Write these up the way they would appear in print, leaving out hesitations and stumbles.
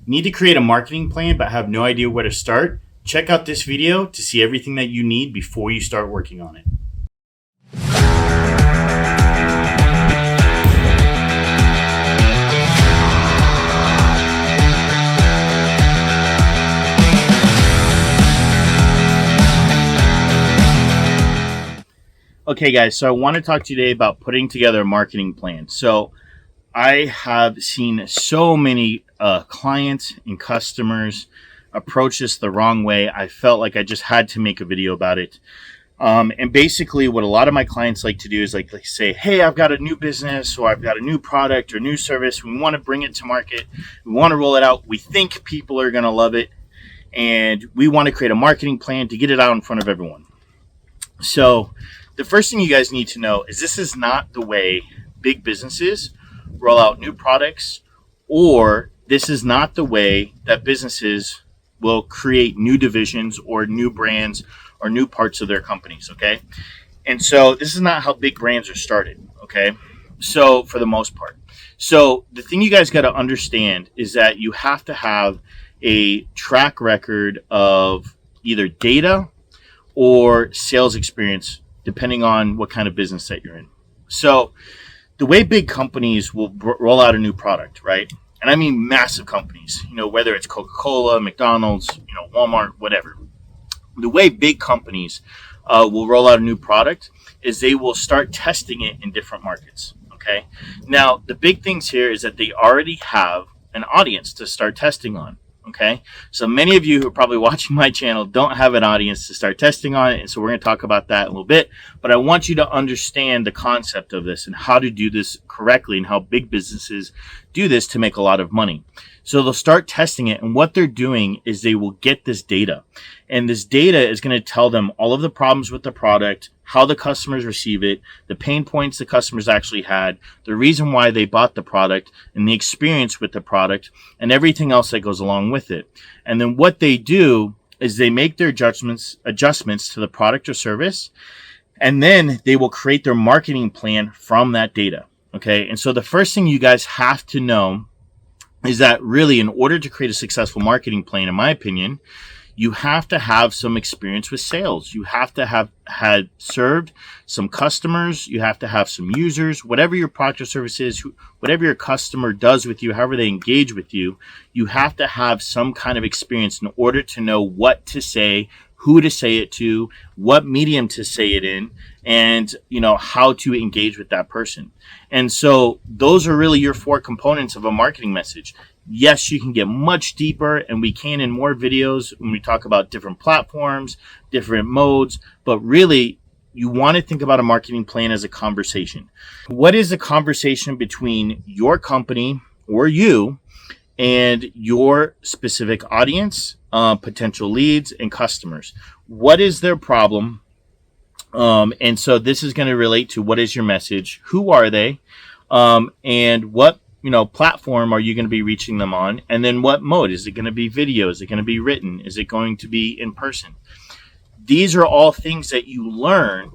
Need to create a marketing plan but have no idea where to start? Check out this video to see everything that you need before you start working on it. Okay, guys, so I want to talk to you today about putting together a marketing plan. So I have seen so many clients and customers approach this the wrong way. I felt like I just had to make a video about it. And basically what a lot of my clients like to do is like say, hey, I've got a new business or I've got a new product or new service. We want to bring it to market. We want to roll it out. We think people are going to love it. And we want to create a marketing plan to get it out in front of everyone. So the first thing you guys need to know is this is not the way big businesses roll out new products, or this is not the way that businesses will create new divisions or new brands or new parts of their companies, okay? And so this is not how big brands are started, okay? So for the most part. So the thing you guys got to understand is that you have to have a track record of either data or sales experience, depending on what kind of business that you're in. So the way big companies will roll out a new product, right? And I mean massive companies, whether it's Coca-Cola, McDonald's, Walmart, whatever. The way big companies will roll out a new product is they will start testing it in different markets, okay? Now, the big things here is that they already have an audience to start testing on. Okay, so many of you who are probably watching my channel don't have an audience to start testing on it, and so we're going to talk about that in a little bit. But I want you to understand the concept of this and how to do this correctly and how big businesses do this to make a lot of money. So they'll start testing it, and what they're doing is they will get this data. And this data is going to tell them all of the problems with the product, how the customers receive it, the pain points the customers actually had, the reason why they bought the product, and the experience with the product, and everything else that goes along with it. And then what they do is they make their adjustments to the product or service, and then they will create their marketing plan from that data. Okay, and so the first thing you guys have to know is that really in order to create a successful marketing plan, in my opinion, you have to have some experience with sales. You have to have had served some customers. You have to have some users. Whatever your product or service is, whatever your customer does with you, however they engage with you, you have to have some kind of experience in order to know what to say, who to say it to, what medium to say it in, and how to engage with that person. And so those are really your four components of a marketing message. Yes, you can get much deeper, and we can in more videos when we talk about different platforms, different modes, but really you want to think about a marketing plan as a conversation. What is the conversation between your company or you and your specific audience, potential leads, and customers? What is their problem? And so this is going to relate to what is your message, who are they, and what platform are you going to be reaching them on, and then what mode? Is it going to be video? Is it going to be written? Is it going to be in person? These are all things that you learn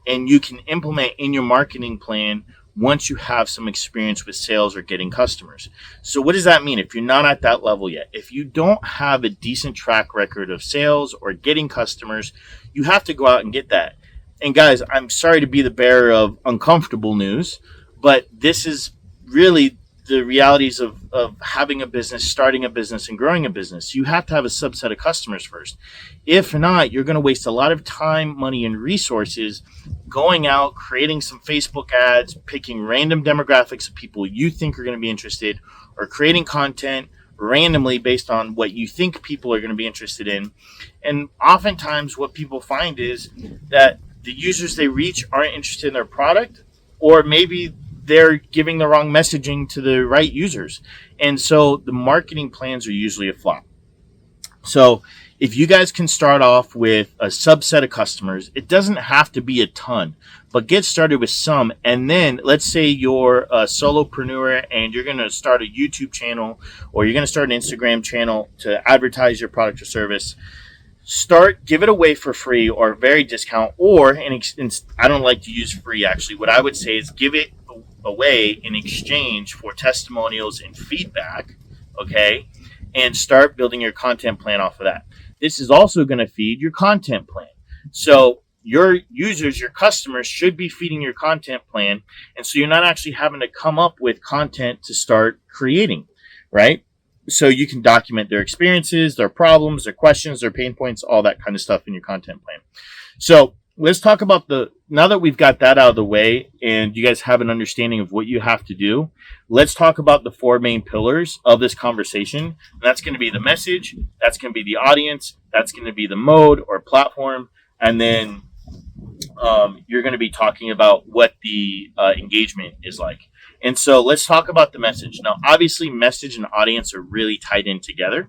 and you can implement in your marketing plan once you have some experience with sales or getting customers. So what does that mean if you're not at that level yet? If you don't have a decent track record of sales or getting customers, you have to go out and get that. And guys, I'm sorry to be the bearer of uncomfortable news, but this is really the realities of having a business, starting a business, and growing a business. You have to have a subset of customers first. If not, you're going to waste a lot of time, money, and resources going out, creating some Facebook ads, picking random demographics of people you think are going to be interested, or creating content randomly based on what you think people are going to be interested in. And oftentimes what people find is that the users they reach aren't interested in their product, or maybe they're giving the wrong messaging to the right users. And so the marketing plans are usually a flop. So if you guys can start off with a subset of customers, it doesn't have to be a ton, but get started with some. And then let's say you're a solopreneur and you're going to start a YouTube channel, or you're going to start an Instagram channel to advertise your product or service. Give it away for free or very discount, or I don't like to use free actually. What I would say is give it away in exchange for testimonials and feedback, okay? and start building your content plan off of that. This is also going to feed your content plan. So your users, your customers should be feeding your content plan. And so you're not actually having to come up with content to start creating, right? So you can document their experiences, their problems, their questions, their pain points, all that kind of stuff in your content plan. So let's talk about now that we've got that out of the way and you guys have an understanding of what you have to do, let's talk about the 4 main pillars of this conversation. And that's going to be the message, that's going to be the audience, that's going to be the mode or platform, and then you're going to be talking about what the engagement is like. And so let's talk about the message. Now, obviously, message and audience are really tied in together.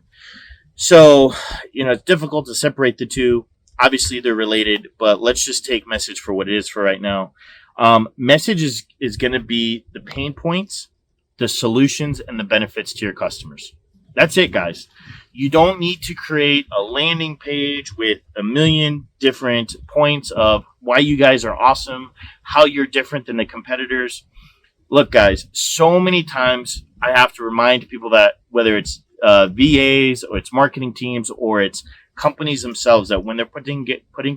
So, it's difficult to separate the two. Obviously, they're related, but let's just take message for what it is for right now. Message is going to be the pain points, the solutions, and the benefits to your customers. That's it, guys. You don't need to create a landing page with a million different points of why you guys are awesome, how you're different than the competitors. Look, guys, so many times I have to remind people that whether it's VAs or it's marketing teams or it's companies themselves, that when they're putting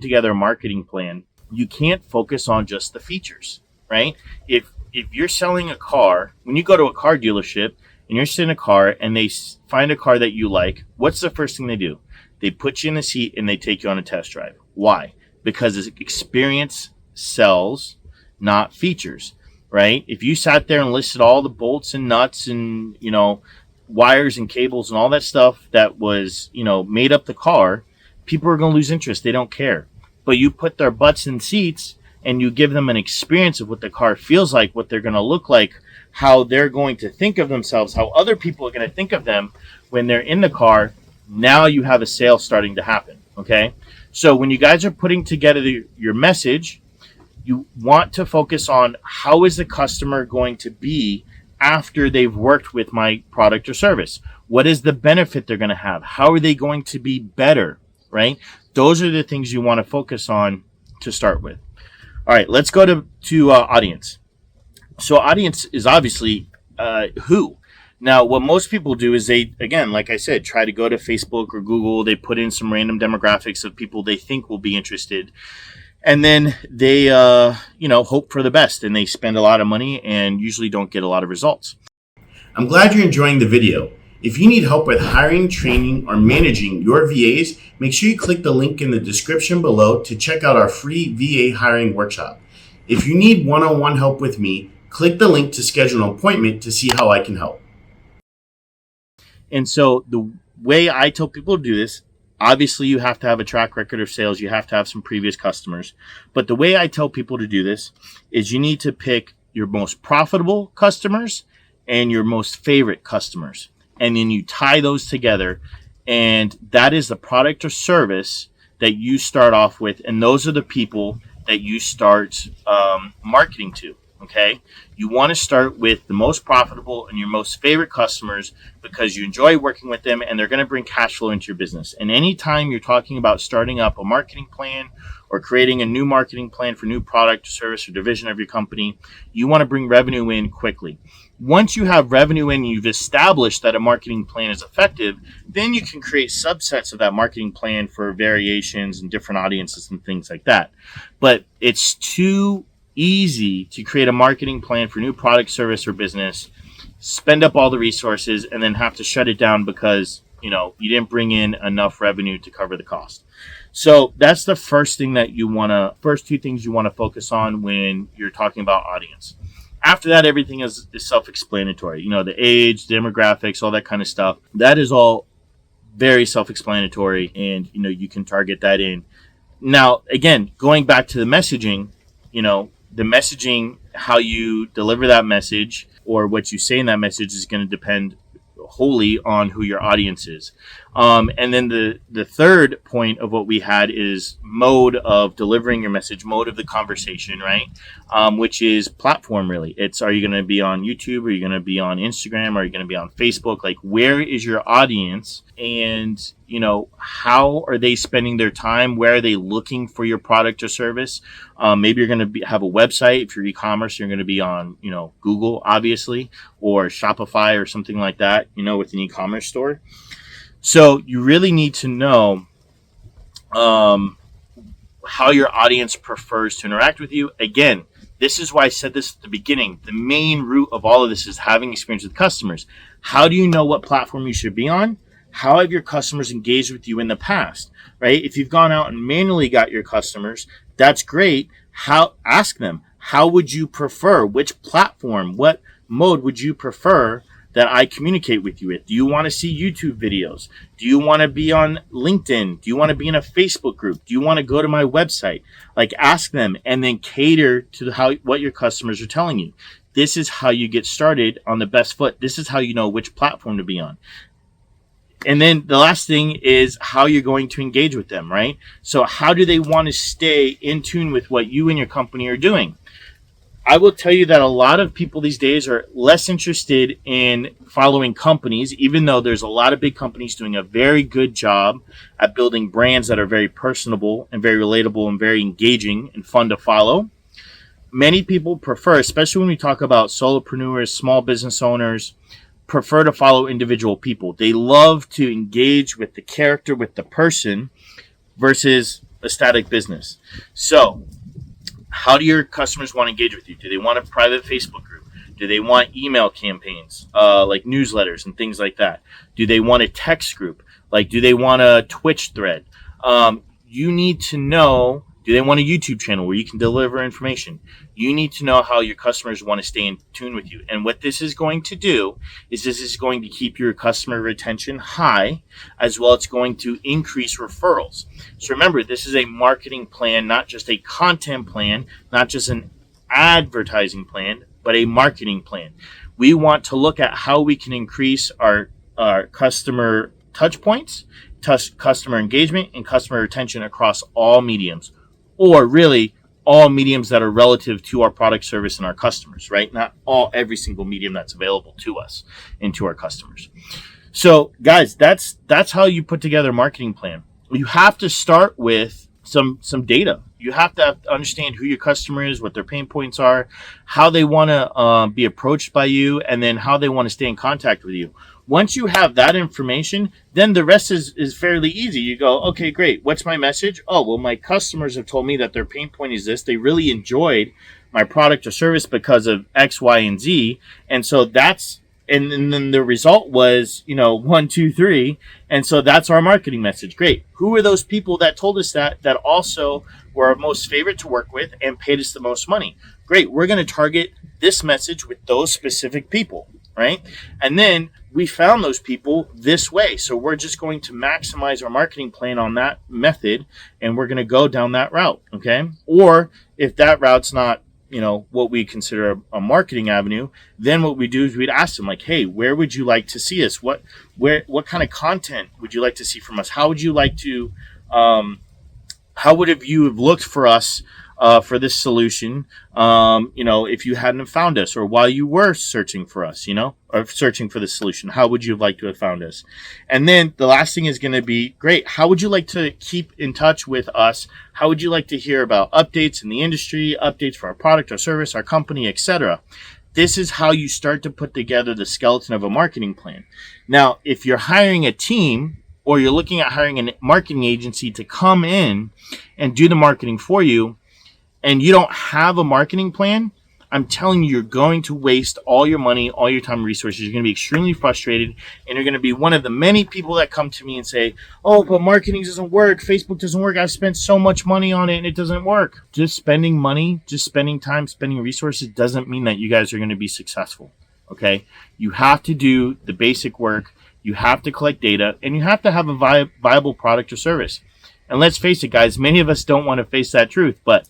together a marketing plan, you can't focus on just the features, right? If you're selling a car, when you go to a car dealership and you're sitting in a car and they find a car that you like, what's the first thing they do? They put you in the seat and they take you on a test drive. Why? Because experience sells, not features, right? If you sat there and listed all the bolts and nuts and, wires and cables and all that stuff that was, made up the car, people are going to lose interest. They don't care. But you put their butts in seats and you give them an experience of what the car feels like, what they're going to look like, how they're going to think of themselves, how other people are going to think of them when they're in the car. Now you have a sale starting to happen. Okay. So when you guys are putting together your message, you want to focus on how is the customer going to be after they've worked with my product or service? What is the benefit they're going to have? How are they going to be better, right? Those are the things you want to focus on to start with. All right, let's go to audience. So audience is obviously who. Now, what most people do is they, again, like I said, try to go to Facebook or Google. They put in some random demographics of people they think will be interested. And then they, hope for the best, and they spend a lot of money and usually don't get a lot of results. I'm glad you're enjoying the video. If you need help with hiring, training, or managing your VAs, make sure you click the link in the description below to check out our free VA hiring workshop. If you need one-on-one help with me, click the link to schedule an appointment to see how I can help. And so the way I tell people to do this, obviously, you have to have a track record of sales. You have to have some previous customers. But the way I tell people to do this is you need to pick your most profitable customers and your most favorite customers. And then you tie those together. And that is the product or service that you start off with. And those are the people that you start marketing to. Okay, you want to start with the most profitable and your most favorite customers because you enjoy working with them and they're going to bring cash flow into your business. And anytime you're talking about starting up a marketing plan or creating a new marketing plan for new product, service, or division of your company, you want to bring revenue in quickly. Once you have revenue in, you've established that a marketing plan is effective, then you can create subsets of that marketing plan for variations and different audiences and things like that. But it's too easy to create a marketing plan for new product, service, or business, spend up all the resources, and then have to shut it down because you didn't bring in enough revenue to cover the cost. So that's the first two things you want to focus on when you're talking about audience. After that, everything is self-explanatory. The age, demographics, all that kind of stuff. That is all very self-explanatory, and you can target that in. Now, again, going back to the messaging, the messaging, how you deliver that message or what you say in that message is going to depend wholly on who your audience is. And then the third point of what we had is mode of delivering your message, mode of the conversation, right? Which is platform, really. Are you going to be on YouTube? Are you going to be on Instagram? Are you going to be on Facebook? Like, where is your audience? And, how are they spending their time? Where are they looking for your product or service? Maybe you're going to have a website. If you're e-commerce, you're going to be on, Google, obviously, or Shopify or something like that, with an e-commerce store. So you really need to know how your audience prefers to interact with you. Again, this is why I said this at the beginning. The main root of all of this is having experience with customers. How do you know what platform you should be on? How have your customers engaged with you in the past, right? If you've gone out and manually got your customers, that's great. Ask them, how would you prefer? Which platform, what mode would you prefer that I communicate with you with? Do you want to see YouTube videos? Do you want to be on LinkedIn? Do you want to be in a Facebook group? Do you want to go to my website? Ask them and then cater to what your customers are telling you. This is how you get started on the best foot. This is how you know which platform to be on. And then the last thing is how you're going to engage with them, right? So how do they want to stay in tune with what you and your company are doing? I will tell you that a lot of people these days are less interested in following companies, even though there's a lot of big companies doing a very good job at building brands that are very personable and very relatable and very engaging and fun to follow. Many people prefer, especially when we talk about solopreneurs, small business owners, prefer to follow individual people. They love to engage with the character, with the person, versus a static business. So how do your customers want to engage with you? Do they want a private Facebook group? Do they want email campaigns, like newsletters and things like that? Do they want a text group? Do they want a Twitch thread? You need to know, do they want a YouTube channel where you can deliver information? You need to know how your customers want to stay in tune with you. And what this is going to do is this is going to keep your customer retention high, as well as it's going to increase referrals. So remember, this is a marketing plan, not just a content plan, not just an advertising plan, but a marketing plan. We want to look at how we can increase our customer touch points, customer engagement, and customer retention across all mediums, or really all mediums that are relative to our product, service, and our customers, right? Not every single medium that's available to us and to our customers. So guys, that's how you put together a marketing plan. You have to start with some data. You have to understand who your customer is, what their pain points are, how they want to be approached by you, and then how they want to stay in contact with you. Once you have that information, then the rest is fairly easy. You go, okay, great. What's my message? Oh, well, my customers have told me that their pain point is this. They really enjoyed my product or service because of X, Y, and Z. And so and then the result was, 1, 2, 3. And so that's our marketing message. Great. Who were those people that told us that also were our most favorite to work with and paid us the most money? Great. We're going to target this message with those specific people, right? And then we found those people this way. So we're just going to maximize our marketing plan on that method, and we're going to go down that route, okay? Or if that route's not, what we consider a marketing avenue, then what we do is we'd ask them, hey, where would you like to see us? What kind of content would you like to see from us? How would you like to, how would you have looked for us for this solution, if you hadn't found us, or while you were searching for us, or searching for the solution, how would you have liked to have found us? And then the last thing is going to be, great, how would you like to keep in touch with us? How would you like to hear about updates in the industry, updates for our product, our service, our company, etc.? This is how you start to put together the skeleton of a marketing plan. Now, if you're hiring a team, or you're looking at hiring a marketing agency to come in and do the marketing for you, and you don't have a marketing plan, I'm telling you, you're going to waste all your money, all your time and resources. You're going to be extremely frustrated, and you're going to be one of the many people that come to me and say, oh, but marketing doesn't work. Facebook doesn't work. I've spent so much money on it, and it doesn't work. Just spending money, just spending time, spending resources doesn't mean that you guys are going to be successful, okay? You have to do the basic work. You have to collect data, and you have to have a viable product or service. And let's face it, guys, many of us don't want to face that truth, but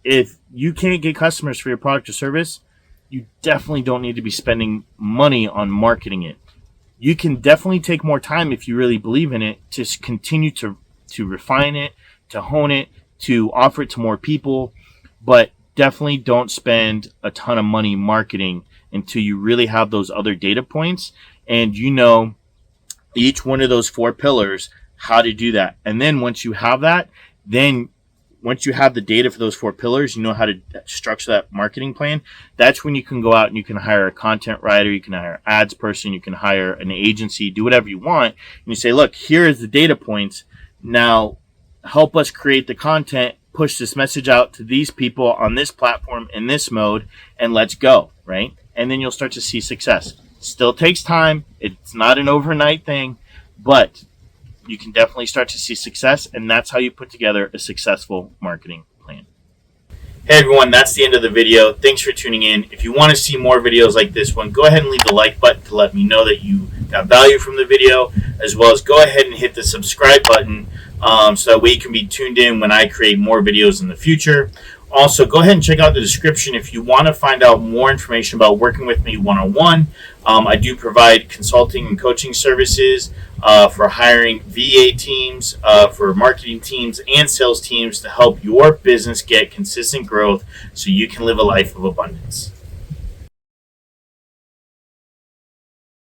if you can't get customers for your product or service, you definitely don't need to be spending money on marketing it. You can definitely take more time if you really believe in it to continue to refine it, to hone it, to offer it to more people, but definitely don't spend a ton of money marketing until you really have those other data points and each one of those 4 pillars, how to do that. And then once you have that, then once you have the data for those 4 pillars, you know how to structure that marketing plan. That's when you can go out and you can hire a content writer, you can hire an ads person, you can hire an agency, do whatever you want. And you say, look, here is the data points. Now help us create the content, push this message out to these people on this platform in this mode, and let's go, right? And then you'll start to see success. Still takes time. It's not an overnight thing, but you can definitely start to see success, and that's how you put together a successful marketing plan. Hey everyone, that's the end of the video. Thanks for tuning in. If you want to see more videos like this one, go ahead and leave the like button to let me know that you got value from the video, as well as go ahead and hit the subscribe button so that way you can be tuned in when I create more videos in the future. Also, go ahead and check out the description if you want to find out more information about working with me one-on-one. I do provide consulting and coaching services for hiring VA teams, for marketing teams, and sales teams to help your business get consistent growth so you can live a life of abundance.